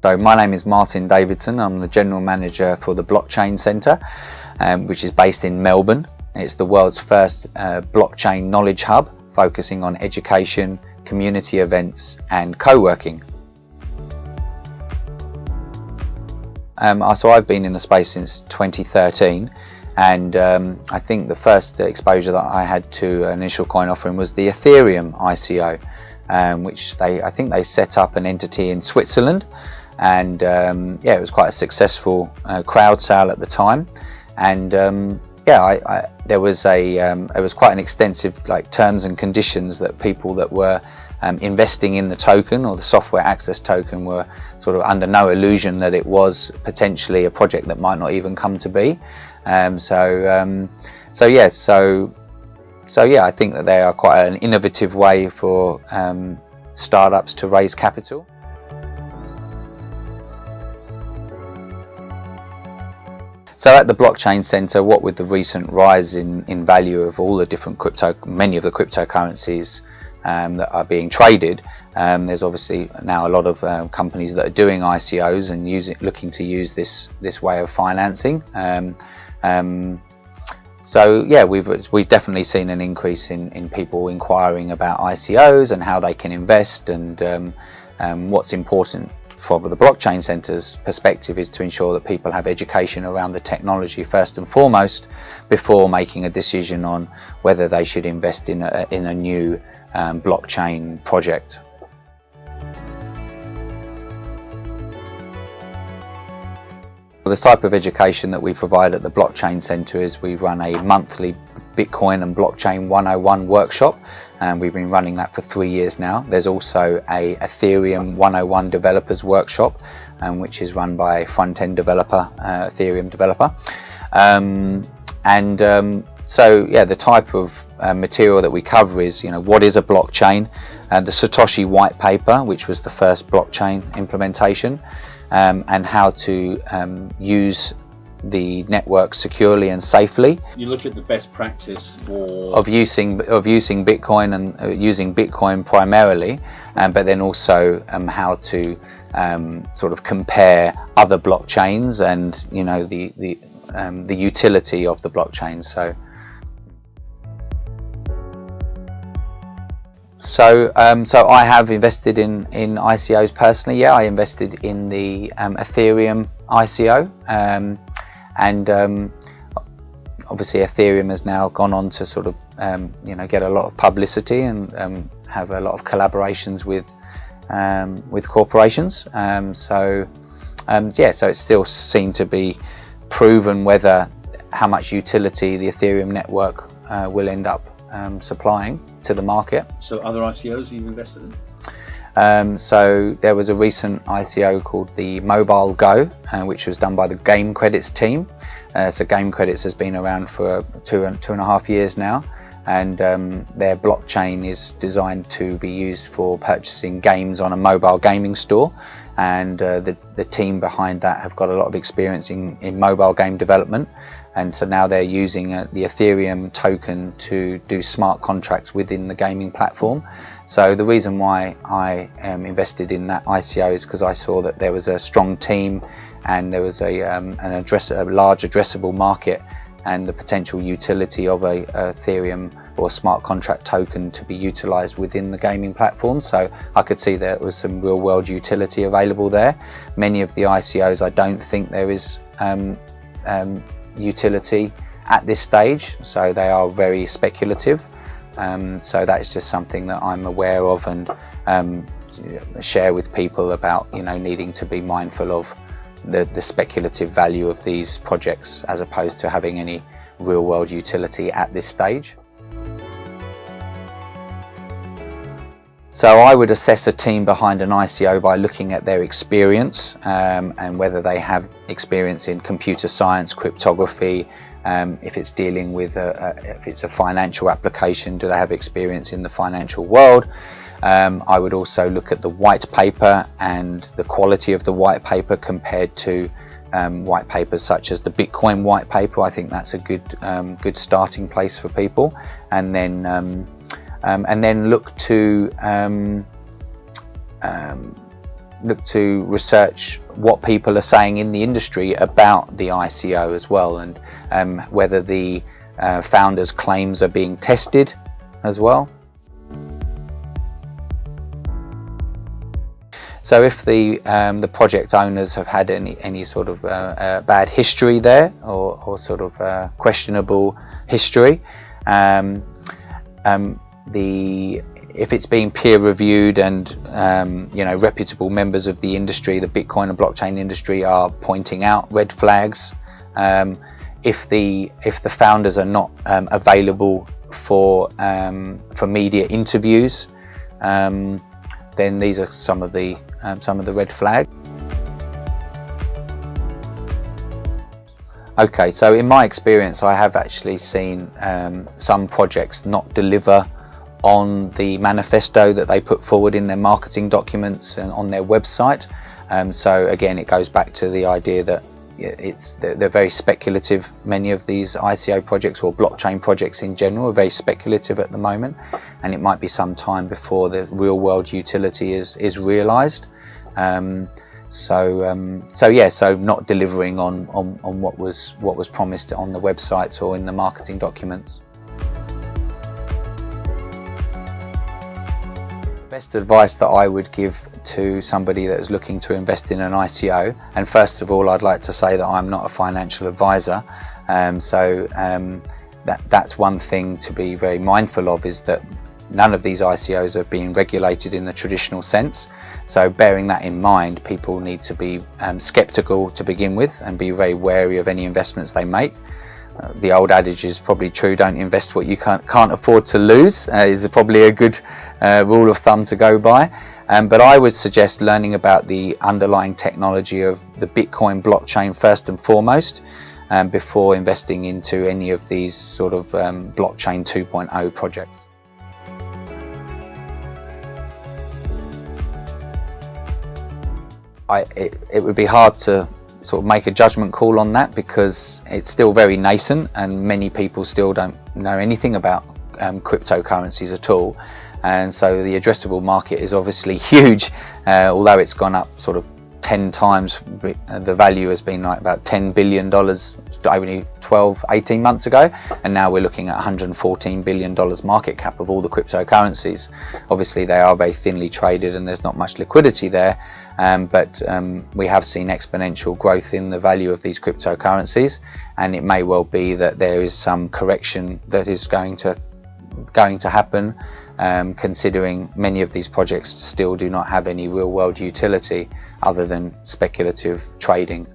So my name is Martin Davidson. I'm the General Manager for the Blockchain Centre, which is based in Melbourne. It's the world's first blockchain knowledge hub, focusing on education, community events and co-working. So I've been in the space since 2013, and I think the first exposure that I had to an initial coin offering was the Ethereum ICO, which I think they set up an entity in Switzerland, and it was quite a successful crowd sale at the time, and there was quite an extensive terms and conditions that people that were investing in the token or the software access token were sort of under no illusion that it was potentially a project that might not even come to be. I think that they are quite an innovative way for startups to raise capital. So at the Blockchain Centre, what with the recent rise in value of all the different many of the cryptocurrencies that are being traded, there's obviously now a lot of companies that are doing ICOs and looking to use this way of financing. We've definitely seen an increase in people inquiring about ICOs and how they can invest, and what's important from the Blockchain Centre's perspective is to ensure that people have education around the technology first and foremost before making a decision on whether they should invest in a new blockchain project. The type of education that we provide at the Blockchain Centre is we run a monthly Bitcoin and Blockchain 101 workshop, and we've been running that for 3 years now. There's also a Ethereum 101 developers workshop, which is run by a front-end developer, Ethereum developer. The type of material that we cover is, what is a blockchain, the Satoshi white paper, which was the first blockchain implementation, and how to use the network securely and safely. You look at the best practice of using Bitcoin and using Bitcoin primarily, but then also how to sort of compare other blockchains and the utility of the blockchain. So I have invested in ICOs personally. Yeah, I invested in the Ethereum ICO, and obviously Ethereum has now gone on to sort of get a lot of publicity and have a lot of collaborations with corporations. So it's still seen to be proven how much utility the Ethereum network will end up supplying to the market. So other ICOs you've invested in? So there was a recent ICO called the Mobile Go, which was done by the Game Credits team. So Game Credits has been around for two and a half years now, and their blockchain is designed to be used for purchasing games on a mobile gaming store, and the team behind that have got a lot of experience in mobile game development, and so now they're using the Ethereum token to do smart contracts within the gaming platform. So the reason why I invested in that ICO is because I saw that there was a strong team, and there was a large addressable market, and the potential utility of a Ethereum or smart contract token to be utilized within the gaming platform. So I could see there was some real world utility available there. Many of the ICOs, I don't think there is utility at this stage, so they are very speculative. So that's just something that I'm aware of and share with people about, needing to be mindful of the speculative value of these projects as opposed to having any real world utility at this stage. So I would assess a team behind an ICO by looking at their experience, and whether they have experience in computer science, cryptography, if it's dealing with if it's a financial application, do they have experience in the financial world. I would also look at the white paper and the quality of the white paper compared to white papers such as the Bitcoin white paper. I think that's a good starting place for people, and then look to look to research what people are saying in the industry about the ICO as well, and whether the founders' claims are being tested as well. So if the project owners have had any sort of bad history there, or sort of questionable history, if it's being peer reviewed and reputable members of the industry, the Bitcoin and blockchain industry, are pointing out red flags, if the founders are not available for media interviews, then these are some of the red flags. Okay, so in my experience, I have actually seen some projects not deliver on the manifesto that they put forward in their marketing documents and on their website. So again, it goes back to the idea that they're very speculative. Many of these ICO projects, or blockchain projects in general, are very speculative at the moment, and it might be some time before the real world utility is realized. So not delivering on what was promised on the websites or in the marketing documents. Best advice that I would give to somebody that is looking to invest in an ICO, and first of all, I'd like to say that I'm not a financial advisor, that's one thing to be very mindful of, is that none of these ICOs are being regulated in the traditional sense. So bearing that in mind, people need to be skeptical to begin with, and be very wary of any investments they make. The old adage is probably true: don't invest what you can't afford to lose, is probably a good rule of thumb to go by. But I would suggest learning about the underlying technology of the Bitcoin blockchain first and foremost, before investing into any of these sort of blockchain 2.0 projects. It would be hard to sort of make a judgment call on that, because it's still very nascent and many people still don't know anything about cryptocurrencies at all. And so the addressable market is obviously huge, although it's gone up sort of 10 times. The value has been like about $10 billion only 18 months ago, and now we're looking at $114 billion market cap of all the cryptocurrencies. Obviously they are very thinly traded and there's not much liquidity there, but we have seen exponential growth in the value of these cryptocurrencies, and it may well be that there is some correction that is going to happen, considering many of these projects still do not have any real world utility other than speculative trading.